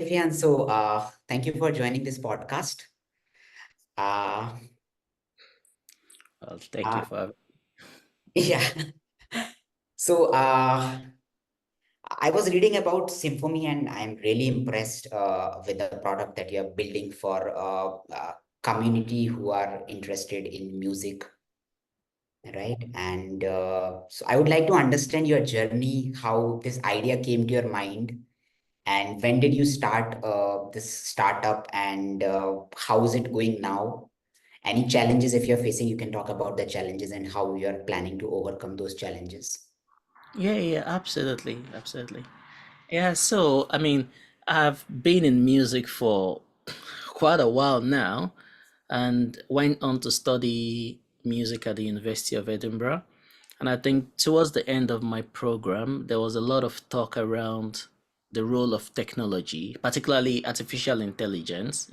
Ifean. So, thank you for joining this podcast. Uh, Well, thank you uh, for. yeah. So, I was reading about SymphoMe, and I'm really impressed with the product that you're building for community who are interested in music, right? And so, I would like to understand your journey, how this idea came to your mind, and when did you start this startup, and how is it going now? Any challenges if you're facing, you can talk about the challenges and how you're planning to overcome those challenges. Yeah, yeah, absolutely, absolutely. Yeah, so I mean, I've been in music for quite a while now, and went on to study music at the University of Edinburgh. And I think towards the end of my program, there was a lot of talk around the role of technology, particularly artificial intelligence.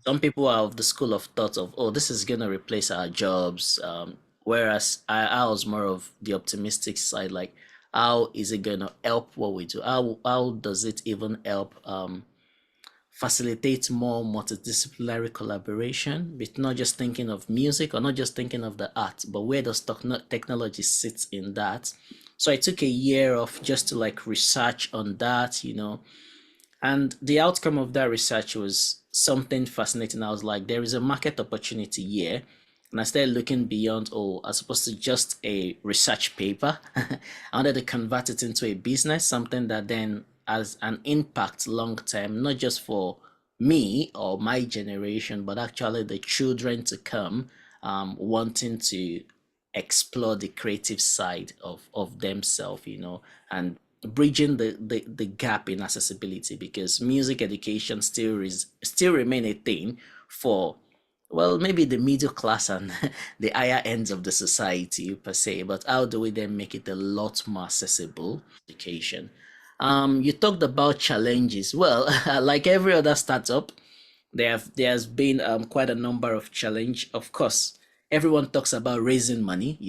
Some people are of the school of thought of, oh, this is going to replace our jobs. Whereas I was more of the optimistic side, like, how is it going to help what we do? How does it even help facilitate more multidisciplinary collaboration, with not just thinking of music or not just thinking of the art, but where does technology sit in that? So I took a year off just to like research on that. And the outcome of that research was something fascinating. I was like, there is a market opportunity here. And I started looking beyond, oh, as opposed to just a research paper. I wanted to convert it into a business, something that then has an impact long term, not just for me or my generation, but actually the children to come, wanting to explore the creative side of themselves, and bridging the gap in accessibility, because music education still remain a thing for, well, maybe the middle class and the higher ends of the society per se. But how do we then make it a lot more accessible education? You talked about challenges. Well, like every other startup, there's been quite a number of challenge. Of course, everyone talks about raising money,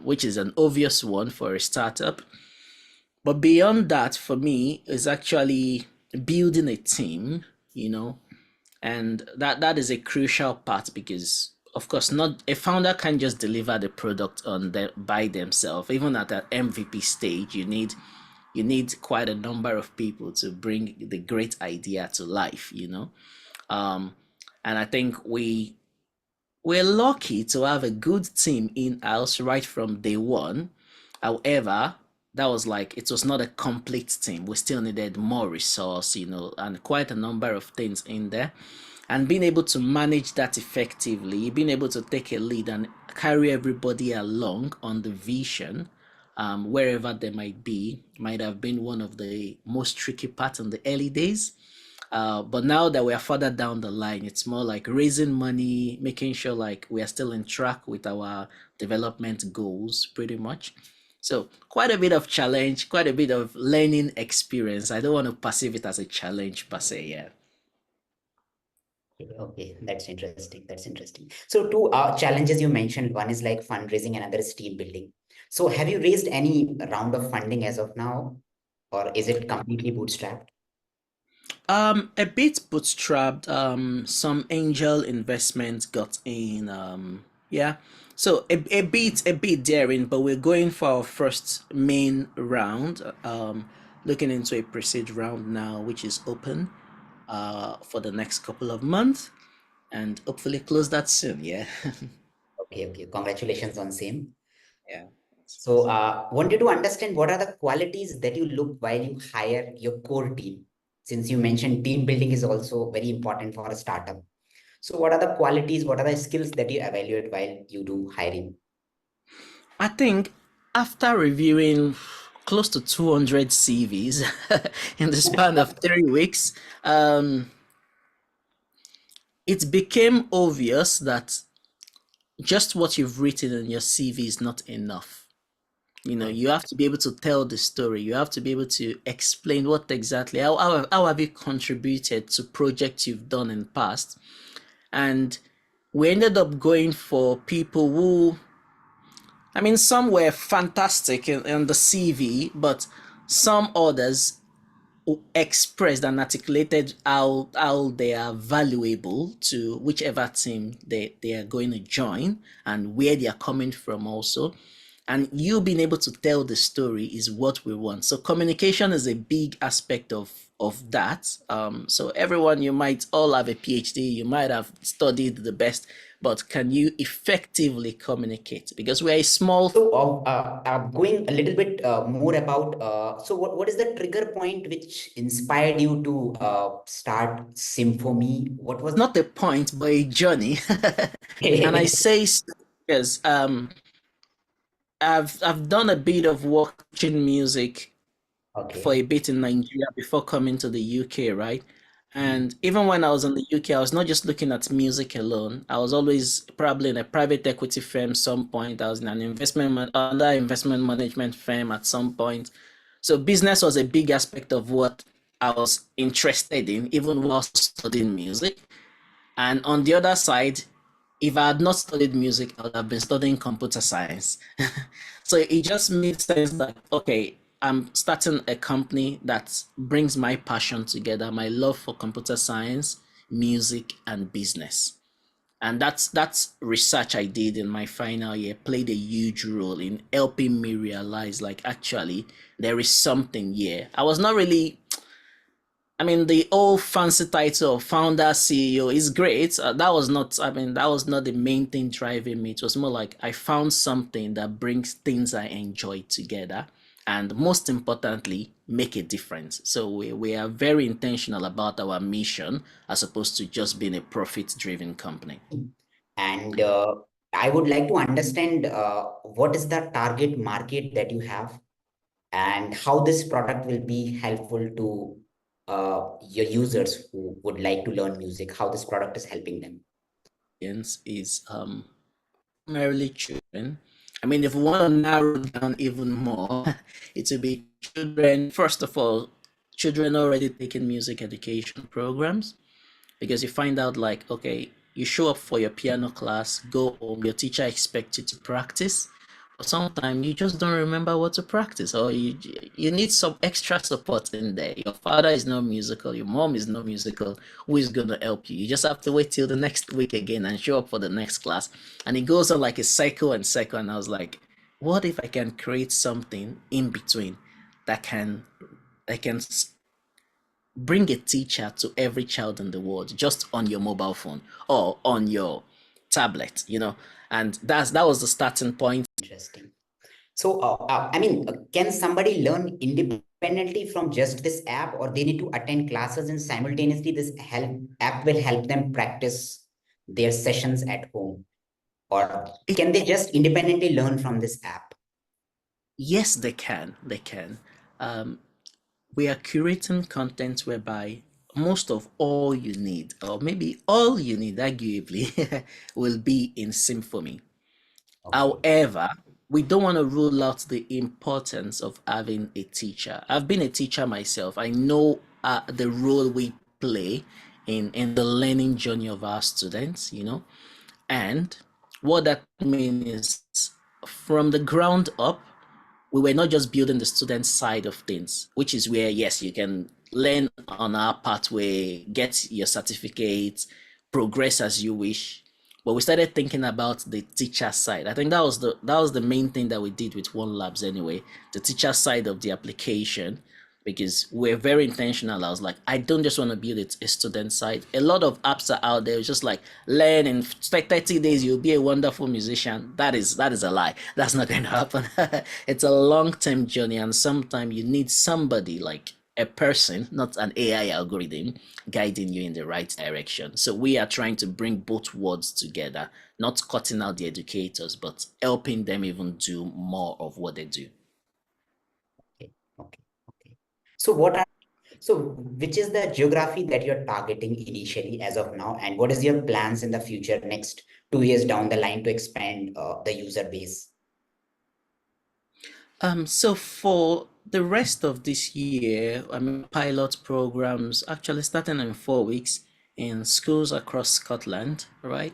which is an obvious one for a startup. But beyond that, for me, is actually building a team, you know, and that is a crucial part, because of course not a founder can just deliver the product by themselves. Even at that MVP stage, you need quite a number of people to bring the great idea to life. um and I think we're lucky to have a good team in house right from day one. However, that was like, it was not a complete team. We still needed more resource, and quite a number of things in there. And being able to manage that effectively, being able to take a lead and carry everybody along on the vision, wherever they might be, might have been one of the most tricky parts in the early days. But now that we are further down the line, it's more like raising money, making sure like we are still in track with our development goals, pretty much. So quite a bit of challenge, quite a bit of learning experience. I don't want to perceive it as a challenge per se. Yeah. Okay, that's interesting. That's interesting. So, two challenges you mentioned. One is like fundraising, another is team building. So, have you raised any round of funding as of now, or is it completely bootstrapped? A bit bootstrapped. Some angel investments got in. Yeah. So a bit daring, but we're going for our first main round. Looking into a pre-seed round now, which is open, for the next couple of months, and hopefully close that soon. Yeah. Okay, okay. Congratulations on same. Yeah. So, wanted to understand what are the qualities that you look while you hire your core team? Since you mentioned team building is also very important for a startup. So, what are the qualities, what are the skills that you evaluate while you do hiring? I think after reviewing close to 200 CVs in the span of 3 weeks, it became obvious that just what you've written in your CV is not enough. You have to be able to tell the story. You have to be able to explain what exactly, how have you contributed to projects you've done in the past. And we ended up going for people who, I mean, some were fantastic in the CV, but some others expressed and articulated how they are valuable to whichever team they are going to join and where they are coming from also. And you being able to tell the story is what we want. So communication is a big aspect of that. So everyone, you might all have a PhD, you might have studied the best, but can you effectively communicate? Because we're a small. So, going a little bit more about, so what is the trigger point which inspired you to start SymphoMe? What was Not a point, but a journey. And I say so because I've done a bit of work teaching music for okay. a bit in Nigeria before coming to the UK, right? And even when I was in the UK, I was not just looking at music alone. I was always probably in a private equity firm some point. I was in an other investment management firm at some point. So business was a big aspect of what I was interested in, even whilst studying music. And on the other side, if I had not studied music, I would have been studying computer science. So it just made sense that, okay, I'm starting a company that brings my passion together, my love for computer science, music, and business. And that's research I did in my final year played a huge role in helping me realize like actually there is something here. I was not really, I mean, the old fancy title of founder CEO is great. That was not, I mean, that was not the main thing driving me. It was more like I found something that brings things I enjoy together and most importantly, make a difference. So we are very intentional about our mission as opposed to just being a profit driven company. And I would like to understand what is the target market that you have and how this product will be helpful to your users who would like to learn music, how this product is helping them. Is primarily children. I mean, if we want to narrow down even more, it would be children, first of all, children already taking music education programs because you find out like, okay, you show up for your piano class, go home, your teacher expects you to practice, but sometimes you just don't remember what to practice, or you need some extra support in there. Your father is not musical, your mom is not musical. Who is going to help you? You just have to wait till the next week again and show up for the next class. And it goes on like a cycle and cycle. And I was like, what if I can create something in between that can bring a teacher to every child in the world just on your mobile phone or on your tablet, and that was the starting point. Interesting. So, I mean, can somebody learn independently from just this app, or they need to attend classes and simultaneously this help app will help them practice their sessions at home, or It, can they just independently learn from this app? yes, they can. um, we are curating content whereby most of all you need, or maybe all you need arguably, will be in SymphoMe. Okay. However, we don't want to rule out the importance of having a teacher. I've been a teacher myself. I know the role we play in the learning journey of our students, and what that means is from the ground up, we were not just building the student side of things, which is where, yes, you can learn on our pathway, get your certificate, progress as you wish. But we started thinking about the teacher side. I think that was the main thing that we did with One Labs anyway, the teacher side of the application, because we're very intentional. I was like, I don't just want to build it a student side. A lot of apps are out there. It's just like learn in 30 days you'll be a wonderful musician. That is a lie. That's not going to happen. It's a long-term journey, and sometimes you need somebody like a person, not an AI algorithm, guiding you in the right direction. So we are trying to bring both worlds together, not cutting out the educators, but helping them even do more of what they do. Okay. Okay. Okay. So which is the geography that you're targeting initially as of now, and what is your plans in the future, next 2 years down the line to expand the user base? So for the rest of this year, I mean, pilot programs actually starting in 4 weeks in schools across Scotland, right?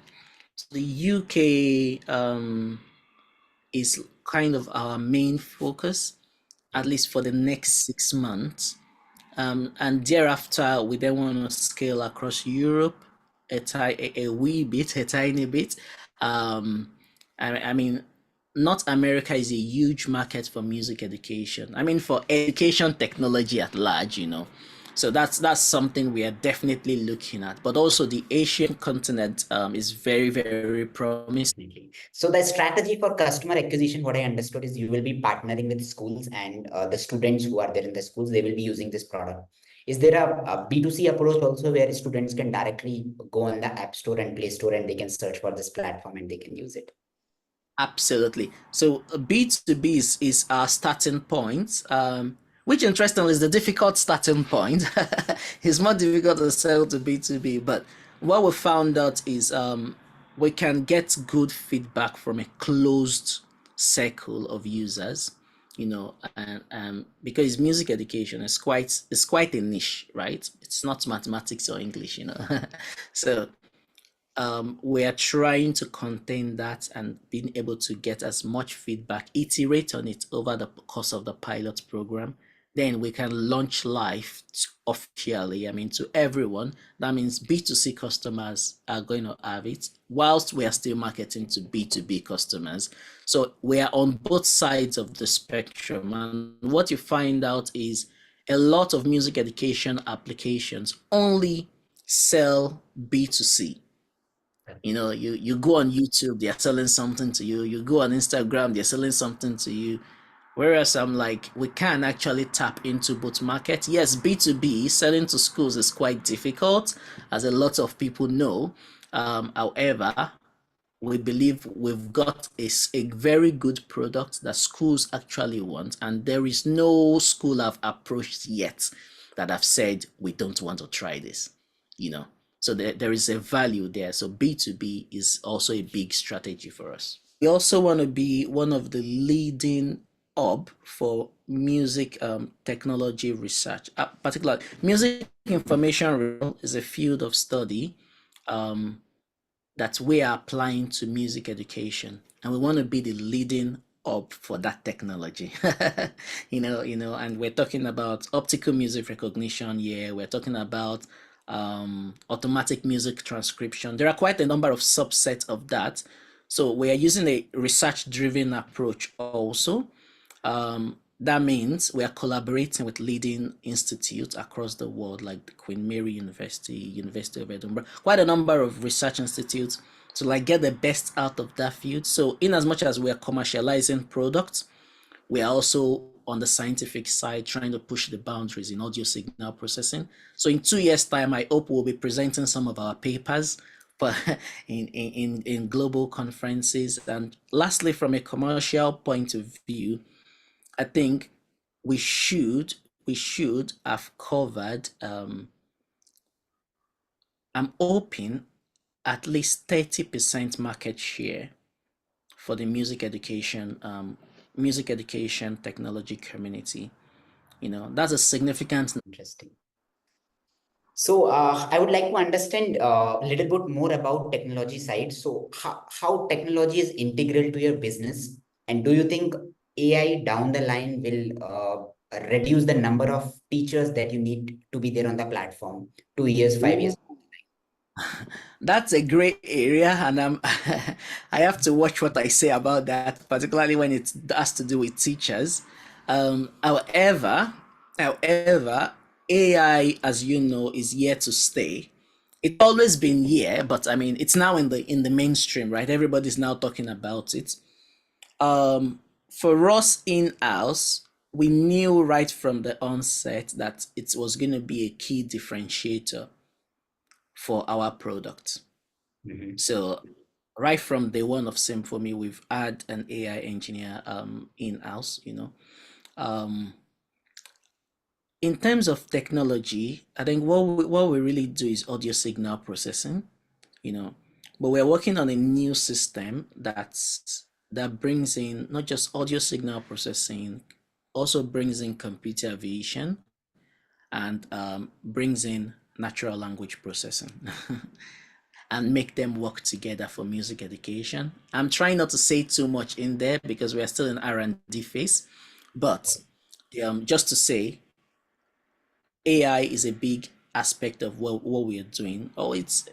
The UK is kind of our main focus, at Okay. least for the next 6 months. And thereafter, we then want to scale across Europe a wee bit, a tiny bit. Um, I mean, North America is a huge market for music education. I mean, for education technology at large, you know. So that's something we are definitely looking at. But also the Asian continent is very, very promising. Definitely. So the strategy for customer acquisition, what I understood is you will be partnering with schools and the students who are there in the schools, they will be using this product. Is there a B2C approach also where students can directly go on the App Store and Play Store and they can search for this platform and they can use it? Absolutely. So B2B is our starting point, which interestingly is the difficult starting point. It's more difficult to sell to B2B, but what we found out is we can get good feedback from a closed circle of users, you know, and because music education is quite a niche, right? It's not mathematics or English, you know. So we are trying to contain that and being able to get as much feedback, iterate on it over the course of the pilot program. Then we can launch live officially, I mean, to everyone. That means B2C customers are going to have it, whilst we are still marketing to B2B customers. So we are on both sides of the spectrum. And what you find out is a lot of music education applications only sell B2C. You know, you go on YouTube, they're selling something to you. You go on Instagram, they're selling something to you. Whereas I'm like, we can actually tap into both markets. Yes, B2B selling to schools is quite difficult, as a lot of people know. However, we believe we've got a very good product that schools actually want, and there is no school I've approached yet that have said we don't want to try this, you know. So there is a value there. So B2B is also a big strategy for us. We also want to be one of the leading hub for music technology research. Particularly, music information is a field of study um, that we are applying to music education, and we want to be the leading hub for that technology. And we're talking about optical music recognition here. We're talking about automatic music transcription. There are quite a number of subsets of that. So we are using a research driven approach also. That means we are collaborating with leading institutes across the world, like the Queen Mary University, University of Edinburgh, quite a number of research institutes to like get the best out of that field. So, in as much as we are commercializing products, we are also on the scientific side trying to push the boundaries in audio signal processing. So, in 2 years' time, I hope we'll be presenting some of our papers, but in global conferences. And lastly, from a commercial point of view, I think we should have covered. I'm hoping at least 30% market share for the music education technology community. You know, that's a significant. Interesting. So I would like to understand a little bit more about technology side. So how technology is integral to your business, and do you think AI down the line will reduce the number of teachers that you need to be there on the platform 2 years, 5 years? That's a great area, and I have to watch what I say about that, particularly when it has to do with teachers. However, AI, as you know, is here to stay. It's always been here, but I mean, it's now in the mainstream, right? Everybody's now talking about it. For us in house, we knew right from the onset that it was going to be a key differentiator for our product. Mhm. So right from day one of SymphoMe, we've had an AI engineer in house. Um, in terms of technology, I think what we really do is audio signal processing. You know, but we're working on a new system that brings in not just audio signal processing, also brings in computer vision and brings in natural language processing. And make them work together for music education. I'm trying not to say too much in there because we're still in R&D phase, but just to say AI is a big aspect of what we are doing. Oh, it's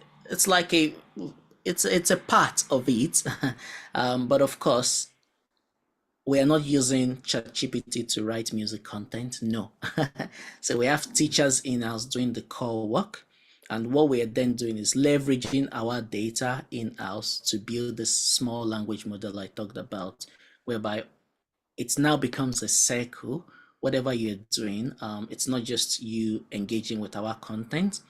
like it's a part of it. But of course, we are not using ChatGPT to write music content. No. So we have teachers in house doing the core work. And what we are then doing is leveraging our data in house to build this small language model I talked about, whereby it now becomes a circle. Whatever you're doing, it's not just you engaging with our content,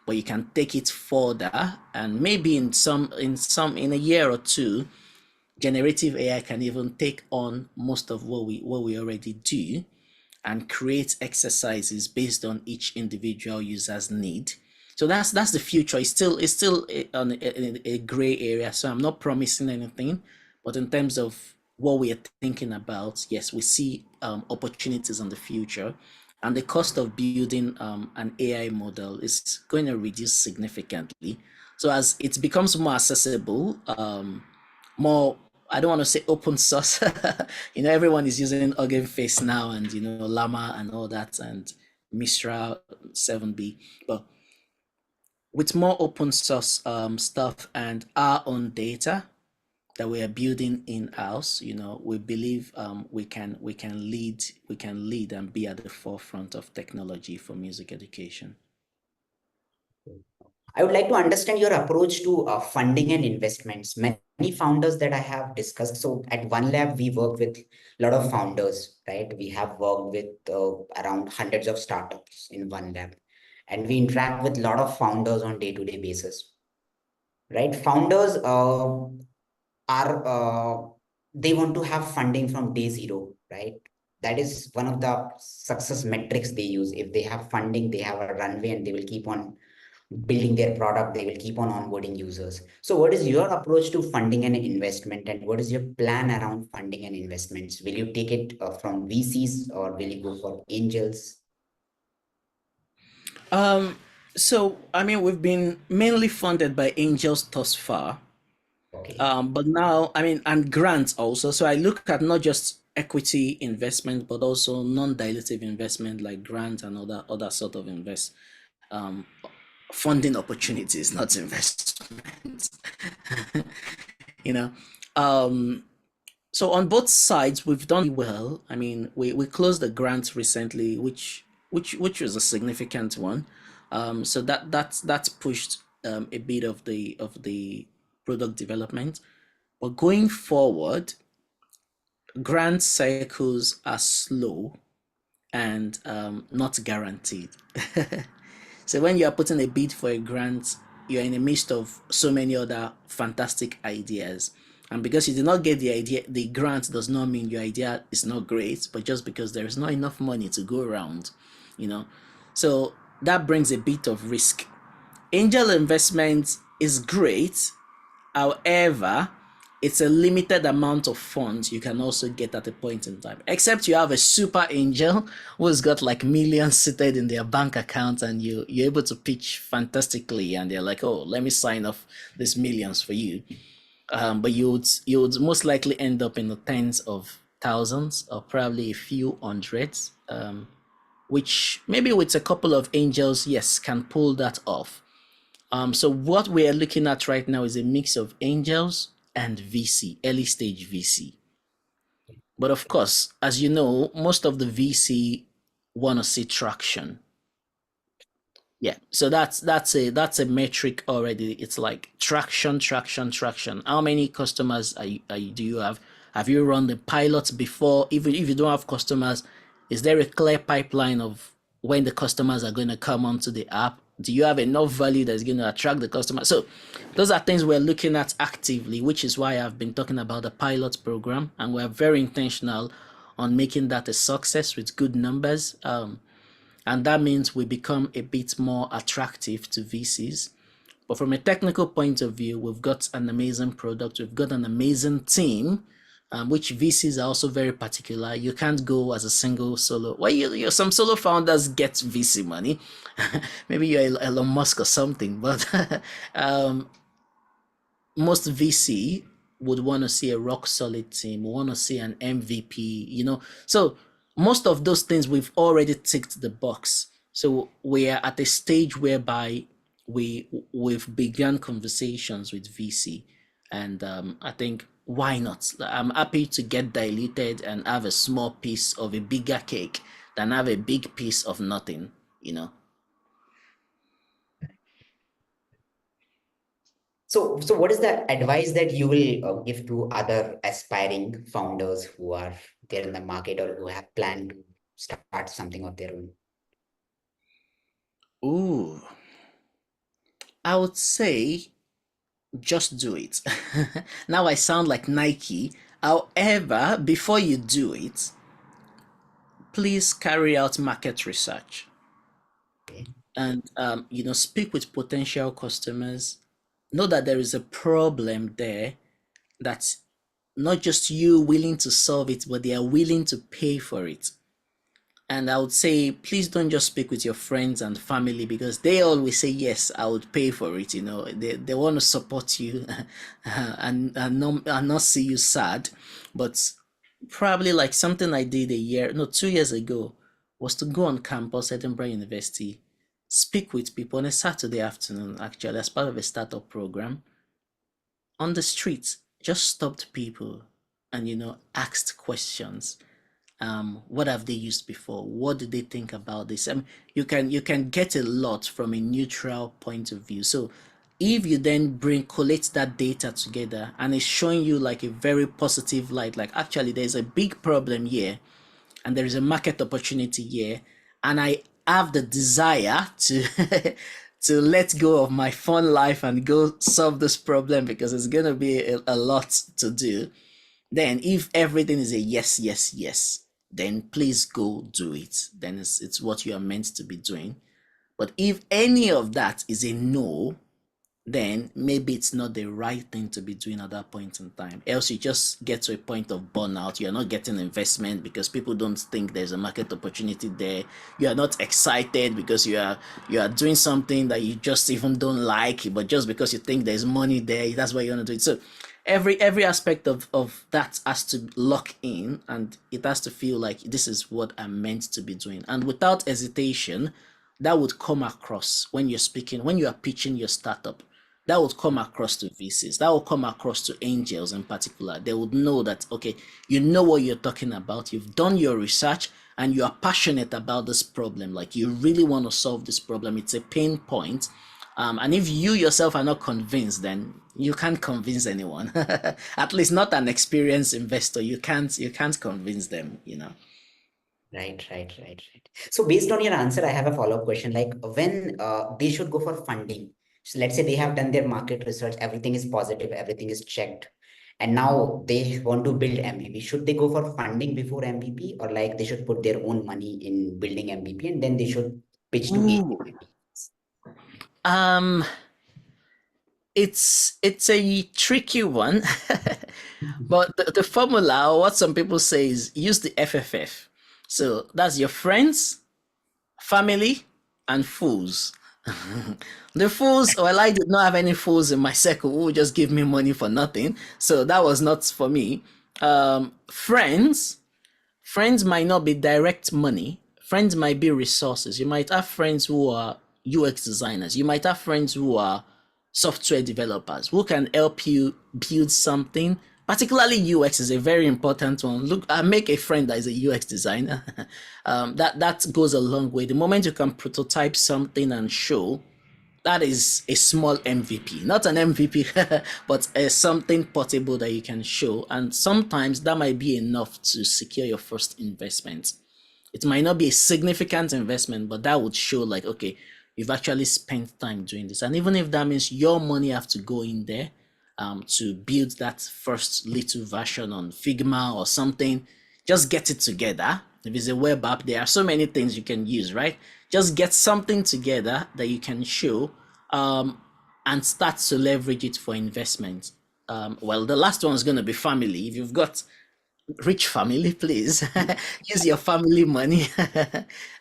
but you can take it further, and maybe in a year or two, generative AI can even take on most of what we already do and create exercises based on each individual user's need. So that's the future. It's still a gray area. So I'm not promising anything, but in terms of what we are thinking about, yes, we see opportunities in the future, and the cost of building an AI model is going to reduce significantly. So as it becomes more accessible, more, I don't want to say open source. Everyone is using Hugging Face now, and Llama and all that, and Mistral 7B. But with more open source stuff and our own data that we are building in house, we believe we can lead and be at the forefront of technology for music education. I would like to understand your approach to funding and investments. Many founders that I have discussed. So at One Lab, we work with a lot of founders, right? We have worked with around hundreds of startups in One Lab, and we interact with a lot of founders on day-to-day basis, right? Founders are they want to have funding from day zero, right? That is one of the success metrics they use. If they have funding, they have a runway, and they will keep on building their product, they will keep on onboarding users. So what is your approach to funding and investment, and what is your plan around funding and investments? Will you take it from VCs, or will you go for angels? Um, so I mean, we've been mainly funded by angels thus far. Okay. But now, I mean, and grants also. So I look at not just equity investment, but also non-dilutive investment like grant and other sort of um, funding opportunities, not investments. you know. Um, so on both sides, we've done well. I mean, we closed the grant recently, which was a significant one. So that's pushed a bit of the product development. But going forward, grant cycles are slow and not guaranteed. So when you are putting a bid for a grant, you're in the midst of so many other fantastic ideas. And because you did not get the idea, the grant does not mean your idea is not great, but just because there is not enough money to go around, you know. So that brings a bit of risk. Angel investment is great. However, it's a limited amount of funds you can also get at a point in time. Except you have a super angel who's got like millions seated in their bank account, and you're able to pitch fantastically, and they're like, oh, let me sign off these millions for you. But you would most likely end up in the tens of thousands or probably a few hundreds, which maybe with a couple of angels, yes, can pull that off. So what we are looking at right now is a mix of angels and VC, early stage VC. But of course, as you know, most of the VC want to see traction. Yeah, so that's a metric already. It's like traction, traction, traction. How many customers do you have? Have you run the pilots before? Even if you don't have customers, is there a clear pipeline of when the customers are going to come onto the app? Do you have enough value that's going to attract the customer? So those are things we're looking at actively, which is why I've been talking about the pilot program, and we're very intentional on making that a success with good numbers. And that means we become a bit more attractive to VCs. But from a technical point of view, we've got an amazing product, we've got an amazing team, which VCs are also very particular. You can't go as a single solo. Well, some solo founders get VC money. Maybe you're Elon Musk or something, but most VC would want to see a rock solid team, want to see an MVP, So most of those things we've already ticked the box. So we are at a stage whereby we've begun conversations with VC, and I think why not? I'm happy to get diluted and have a small piece of a bigger cake than have a big piece of nothing. You know. So what is the advice that you will give to other aspiring founders who are there in the market or who have planned to start something of their own? Ooh, I would say just do it. Now I sound like Nike. However, before you do it, please carry out market research Okay. and speak with potential customers. Know that there is a problem there, that's not just you willing to solve it, but they are willing to pay for it. And I would say, please don't just speak with your friends and family, because they always say, yes, I would pay for it. They want to support you and not see you sad. But probably like something I did 2 years ago was to go on campus, Edinburgh University, speak with people on a Saturday afternoon, actually, as part of a startup program on the streets. Just stopped people and, asked questions. What have they used before? What do they think about this? You can get a lot from a neutral point of view. So if you then bring collect that data together and it's showing you like a very positive light, like actually there's a big problem here and there is a market opportunity here, and I have the desire to to let go of my fun life and go solve this problem because it's gonna be a lot to do. Then if everything is a yes, yes, yes, then please go do it. Then it's what you are meant to be doing. But if any of that is a no, then maybe it's not the right thing to be doing at that point in time. Else you just get to a point of burnout. You're not getting investment because people don't think there's a market opportunity there. You are not excited because you are doing something that you just even don't like, but just because you think there's money there, that's why you want to do it. So every aspect of that has to lock in, and it has to feel like this is what I'm meant to be doing. And without hesitation, that would come across when you're speaking, when you are pitching your startup. That would come across to VCs, that will come across to angels in particular. They would know that, okay, you know what you're talking about, you've done your research, and you are passionate about this problem. Like you really want to solve this problem. It's a pain point. And if you yourself are not convinced, then you can't convince anyone. At least not an experienced investor. You can't convince them. Right. So based on your answer, I have a follow-up question. Like when they should go for funding. So let's say they have done their market research, everything is positive, everything is checked, and now they want to build MVP. Should they go for funding before MVP, or like they should put their own money in building MVP and then they should pitch to Ooh. AIs? Um, it's a tricky one, but the formula, or what some people say, is use the FFF. So that's your friends, family, and fools. The fools, well, I did not have any fools in my circle who would just give me money for nothing. So that was not for me. Friends might not be direct money. Friends might be resources. You might have friends who are UX designers. You might have friends who are software developers who can help you build something. Particularly UX is a very important one. Look, I make a friend that is a UX designer. That goes a long way. The moment you can prototype something and show, that is a small MVP, not an MVP, but something portable that you can show. And sometimes that might be enough to secure your first investment. It might not be a significant investment, but that would show like, okay, you've actually spent time doing this. And even if that means your money have to go in there to build that first little version on Figma or something, just get it together. If it's a web app, there are so many things you can use, right? Just get something together that you can show and start to leverage it for investment. Well, the last one is going to be family. If you've got rich family, please use your family money.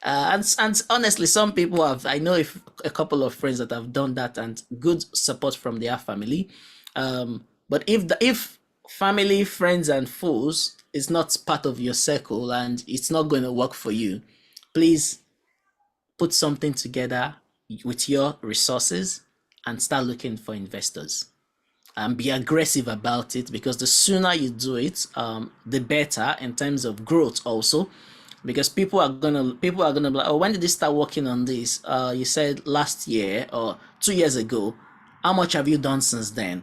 And honestly, some people have, I know if a couple of friends that have done that, and good support from their family. But if family, friends, and fools is not part of your circle and it's not going to work for you, please put something together with your resources and start looking for investors and be aggressive about it, because the sooner you do it, the better in terms of growth also, because people are gonna be like, oh, when did you start working on this? You said last year or 2 years ago. How much have you done since then?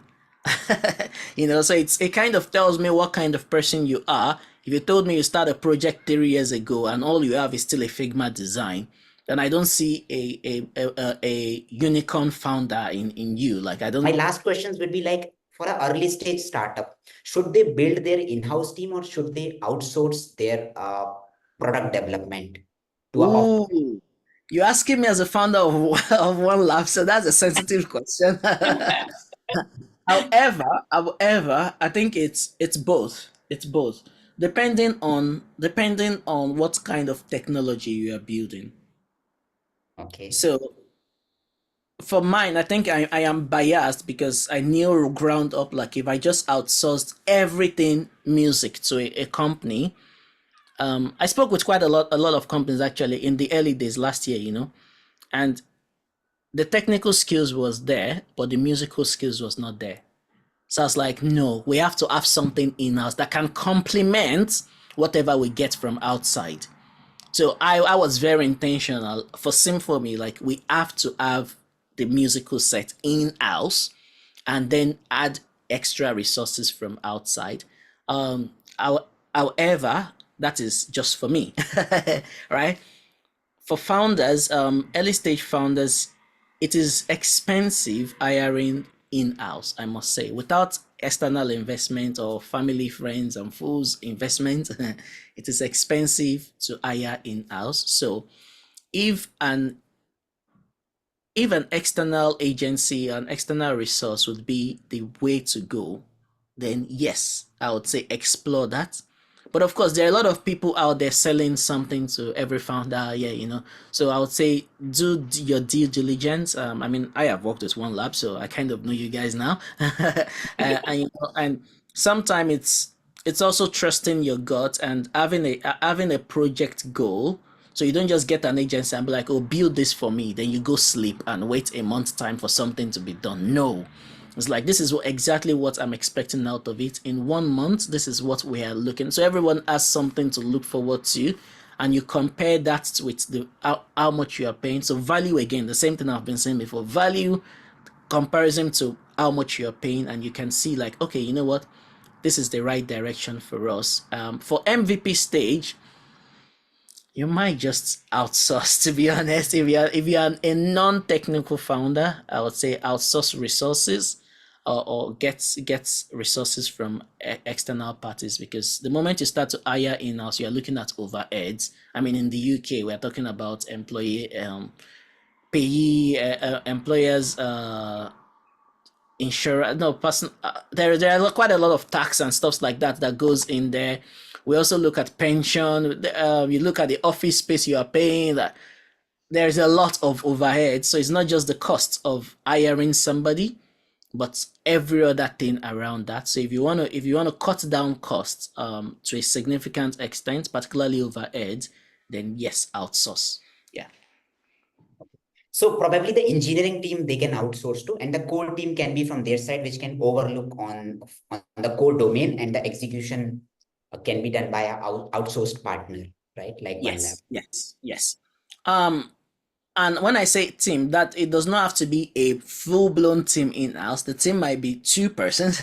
So it kind of tells me what kind of person you are. If you told me you started a project 3 years ago and all you have is still a Figma design, then I don't see a unicorn founder in you. Like I My don't. last questions would be like, for an early stage startup, should they build their in-house team or should they outsource their product development to a off? Ooh, you're asking me as a founder of of one lab, so that's a sensitive question. However, I think it's both. It's both, depending on what kind of technology you are building. Okay. So for mine, I think I am biased because I knew ground up, like if I just outsourced everything music to a company. I spoke with quite a lot of companies actually in the early days last year, and the technical skills was there, but the musical skills was not there. So I was like, no, we have to have something in house that can complement whatever we get from outside. So I was very intentional for SymphoMe, like we have to have the musical set in house and then add extra resources from outside. However, that is just for me, right? For founders, early stage founders, it is expensive hiring in house, I must say. Without external investment or family, friends, and fools investment, it is expensive to hire in house. So if an if an external agency, an external resource would be the way to go, then yes, I would say explore that. But of course, there are a lot of people out there selling something to every founder. Yeah. So I would say do your due diligence. I mean, I have worked with one lab, so I kind of know you guys now. And sometimes it's also trusting your gut and having a project goal, so you don't just get an agency and be like, oh, build this for me. Then you go sleep and wait a month time for something to be done. No. It's like, this is exactly what I'm expecting out of it. In 1 month, this is what we are looking. So everyone has something to look forward to. And you compare that with the how much you are paying. So value, again, the same thing I've been saying before. Value comparison to how much you're paying, and you can see like, okay, you know what? This is the right direction for us. For MVP stage, you might just outsource, to be honest. If you're a non-technical founder, I would say outsource resources, or get resources from external parties, because the moment you start to hire in-house, you're looking at overheads. I mean, in the UK, we're talking about employee payee, employers insurance, no person, there are quite a lot of tax and stuff like that goes in there. We also look at pension. You look at the office space you are paying. That there's a lot of overhead, so it's not just the cost of hiring somebody, but every other thing around that. So if you want to cut down costs to a significant extent, particularly overhead, then yes, outsource. Yeah. So probably the engineering team they can outsource to, and the core team can be from their side, which can overlook on the core domain, and the execution can be done by a outsourced partner, right? Like one lab. Yes. Um, And when I say team, that it does not have to be a full-blown team in-house. The team might be two persons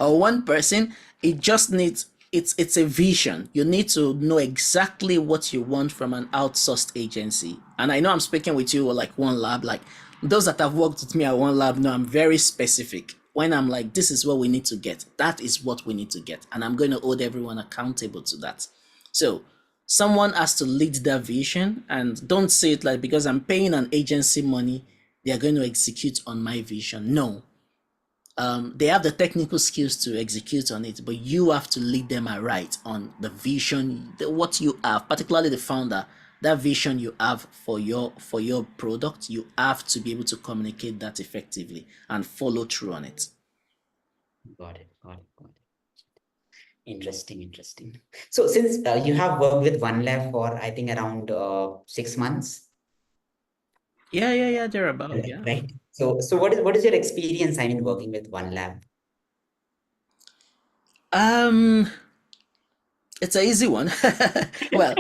or one person. It just needs it's a vision. You need to know exactly what you want from an outsourced agency. And I know I'm speaking with you like one lab. Like those that have worked with me at one lab know I'm very specific. When I'm like, this is what we need to get. That is what we need to get. And I'm going to hold everyone accountable to that. So someone has to lead that vision, and don't say it like, because I'm paying an agency money, they are going to execute on my vision. No. They have the technical skills to execute on it, but you have to lead them aright on the vision, what you have, particularly the founder, that vision you have for your product. You have to be able to communicate that effectively and follow through on it. Got it. Got it. Got it. Interesting. Interesting. So since you have worked with one lab for I think around 6 months, Yeah, they're about, yeah. right? So what is your experience, I mean, working with One Lab? Um, it's an easy one. Well,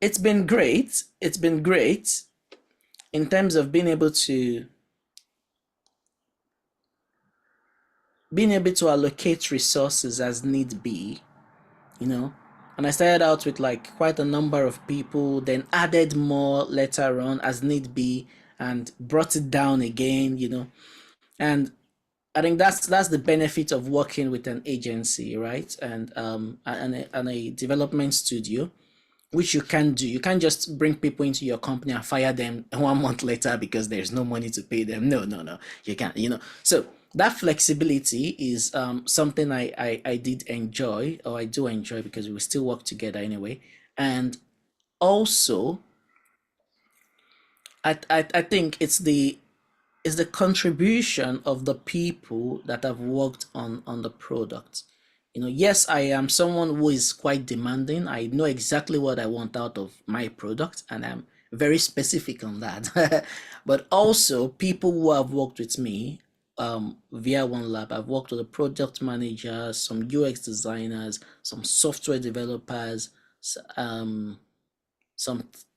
it's been great. It's been great in terms of being able to allocate resources as need be, you know. And I started out with like quite a number of people, then added more later on as need be, and brought it down again, And I think that's the benefit of working with an agency, right? And a development studio, which you can do. You can't just bring people into your company and fire them 1 month later because there's no money to pay them. No, no, no. You can't, So that flexibility is something I did enjoy, or I do enjoy, because we still work together anyway. And also, I think it's the contribution of the people that have worked on the product. Yes, I am someone who is quite demanding. I know exactly what I want out of my product, and I'm very specific on that. But also, people who have worked with me via One Lab, I've worked with a product manager, some UX designers, some software developers, some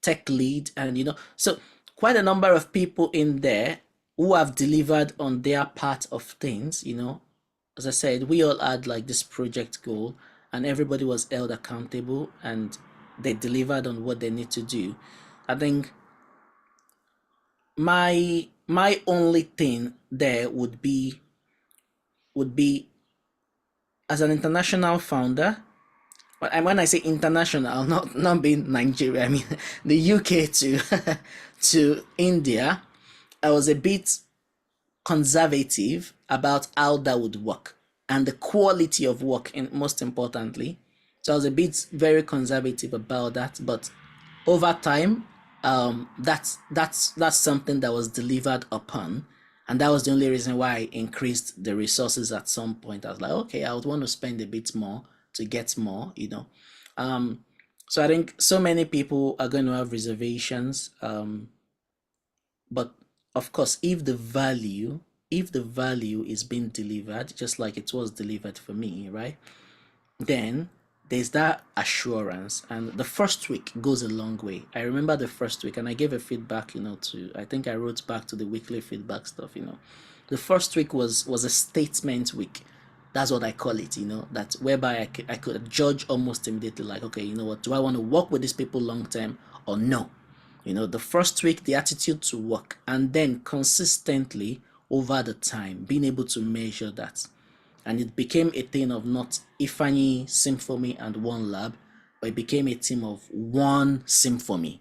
tech lead, and so quite a number of people in there who have delivered on their part of things. As I said, we all had like this project goal, and everybody was held accountable, and they delivered on what they need to do. I think my only thing there would be as an international founder. But when I say international, not being Nigeria, I mean the UK to to India, I was a bit conservative about how that would work, and the quality of work, in most importantly. So I was a bit very conservative about that, but over time, that's something that was delivered upon, and that was the only reason why I increased the resources at some point. I was like, okay, I would want to spend a bit more to get more. um so I think so many people are going to have reservations, but of course, if the value is being delivered just like it was delivered for me, right? Then there's that assurance, and the first week goes a long way. I remember the first week, and I gave a feedback, to I think I wrote back to the weekly feedback stuff. The first week was a statement week. That's what I call it, that whereby I could judge almost immediately, like, okay, you know what, do I want to work with these people long term or no? The first week, the attitude to work, and then consistently over the time, being able to measure that. And it became a thing of not Ifeanyi, SymphoMe, and One Lab, but it became a team of one SymphoMe.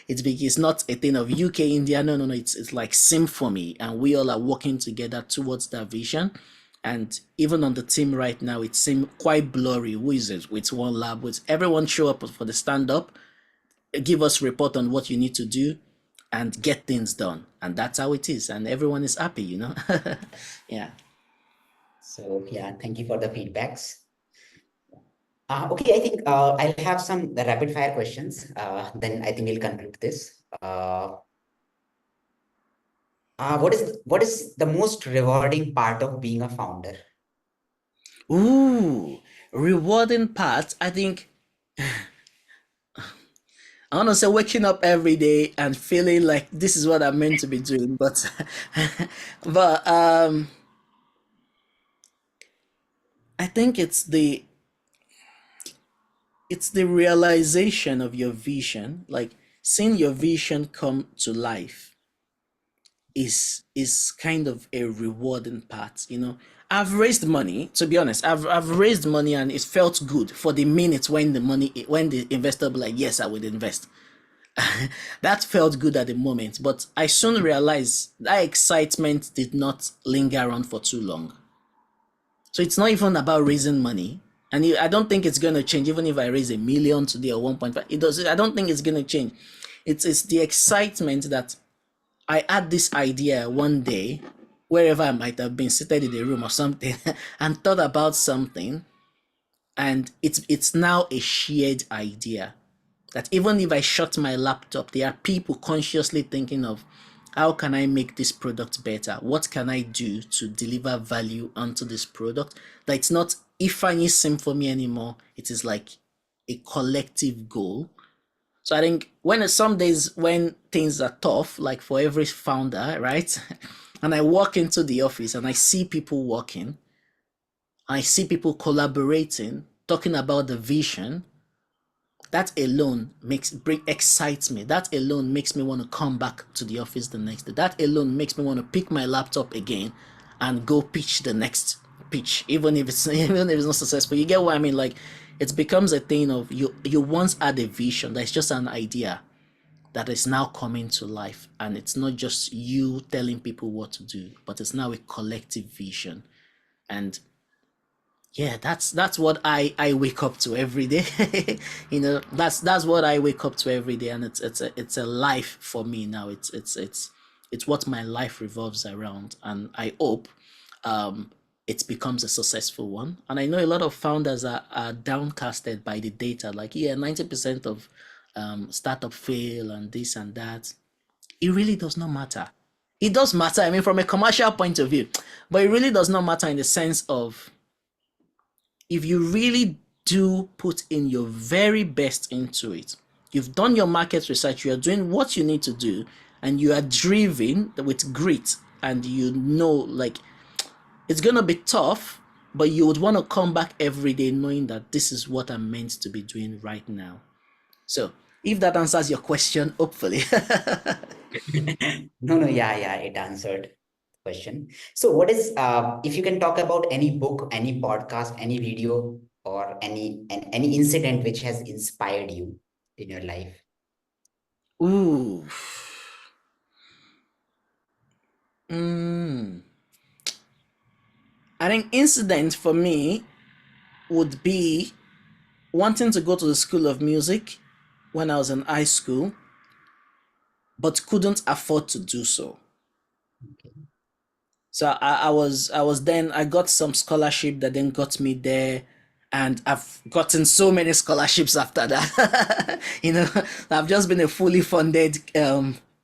It's not a thing of UK, India. No, no, no. It's like SymphoMe, and we all are working together towards that vision. And even on the team right now, it seems quite blurry. Who is it? With One Lab, with everyone show up for the stand up, give us report on what you need to do, and get things done. And that's how it is. And everyone is happy. Yeah. So yeah, thank you for the feedbacks. Okay, I think I'll have some rapid fire questions. Then I think we'll conclude this. What is the most rewarding part of being a founder? Ooh, rewarding part. I think I want to say waking up every day and feeling like this is what I'm meant to be doing, but but I think it's the realization of your vision, like seeing your vision come to life is kind of a rewarding part. I've raised money, to be honest. I've raised money, and it felt good for the minute when the investor be like, yes, I would invest. That felt good at the moment, but I soon realized that excitement did not linger on for too long. So it's not even about raising money. And I don't think it's going to change even if I raise 1 million today or 1.5. It does. I don't think it's going to change. It's the excitement that I had this idea one day, wherever I might have been seated in a room or something, and thought about something, and it's now a shared idea. That even if I shut my laptop, there are people consciously thinking of how can I make this product better? What can I do to deliver value onto this product? That it's not Ifeanyi SymphoMe anymore. It is like a collective goal. So I think when some days when things are tough, like for every founder, right? And I walk into the office and I see people working, I see people collaborating, talking about the vision, that alone excites me. That alone makes me want to come back to the office the next day. That alone makes me want to pick my laptop again and go pitch the next pitch, even if it's even if it's not successful. You get what I mean? Like it becomes a thing of you once had a vision that's just an idea that is now coming to life, and it's not just you telling people what to do, but it's now a collective vision. And yeah, that's what I wake up to every day. That's what I wake up to every day, and it's a life for me now. It's what my life revolves around, and I hope it becomes a successful one. And I know a lot of founders are downcasted by the data, like, yeah, 90% of startup fail and this and that. It really does not matter. It does matter, I mean, from a commercial point of view, but it really does not matter in the sense of, if you really do put in your very best into it, you've done your market research, you are doing what you need to do, and you are driven with grit, and like, it's gonna be tough, but you would want to come back every day knowing that this is what I'm meant to be doing right now. So if that answers your question, hopefully. No, no, yeah, yeah, it answered the question. So what is, if you can talk about any book, any podcast, any video, or any incident which has inspired you in your life? Ooh. Mm. I think incident for me would be wanting to go to the School of Music when I was in high school, but couldn't afford to do so. Okay. So I got some scholarship that then got me there, and I've gotten so many scholarships after that. I've just been a fully funded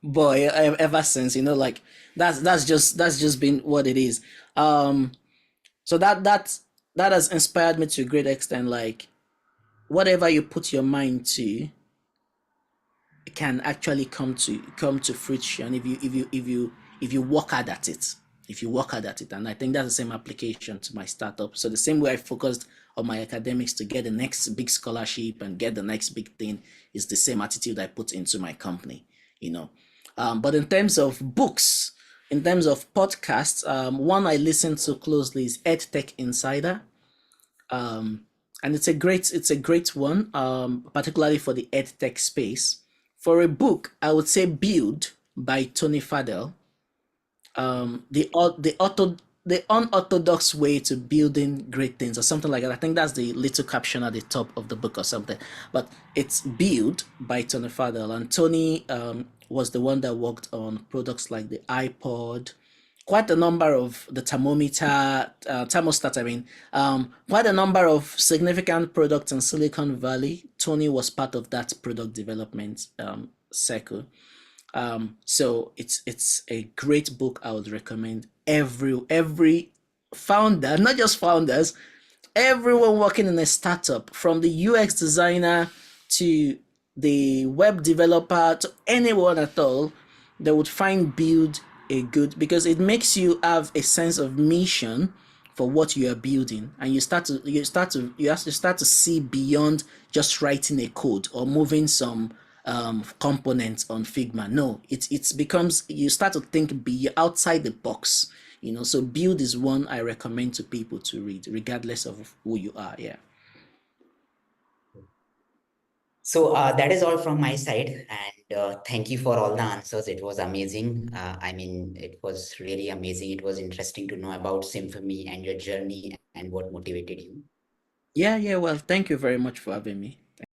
boy ever since. Like that's just been what it is. So that has inspired me to a great extent. Like whatever you put your mind to can actually come to fruition if you work hard at it. If you work hard at it, and I think that's the same application to my startup. So the same way I focused on my academics to get the next big scholarship and get the next big thing is the same attitude I put into my company. You know, but in terms of books, in terms of podcasts, one I listen to closely is EdTech Insider. And it's a great one, particularly for the edtech space. For a book, I would say Build by Tony Fadell. The unorthodox way to building great things, or something like that. I think that's the little caption at the top of the book or something. But it's Build by Tony Fadell, and Tony was the one that worked on products like the iPod, quite a number of the thermostat. I mean, quite a number of significant products in Silicon Valley. Tony was part of that product development circle. So it's a great book. I would recommend every founder, not just founders, everyone working in a startup, from the UX designer to the web developer to anyone at all, they would find Build a good, because it makes you have a sense of mission for what you are building, and you start to see beyond just writing a code or moving some components on Figma. No, it becomes, you start to think be outside the box. So Build is one I recommend to people to read, regardless of who you are. Yeah. So that is all from my side, and thank you for all the answers. It was amazing. I mean, it was really amazing. It was interesting to know about SymphoMe and your journey and what motivated you. Yeah, yeah. Well, thank you very much for having me.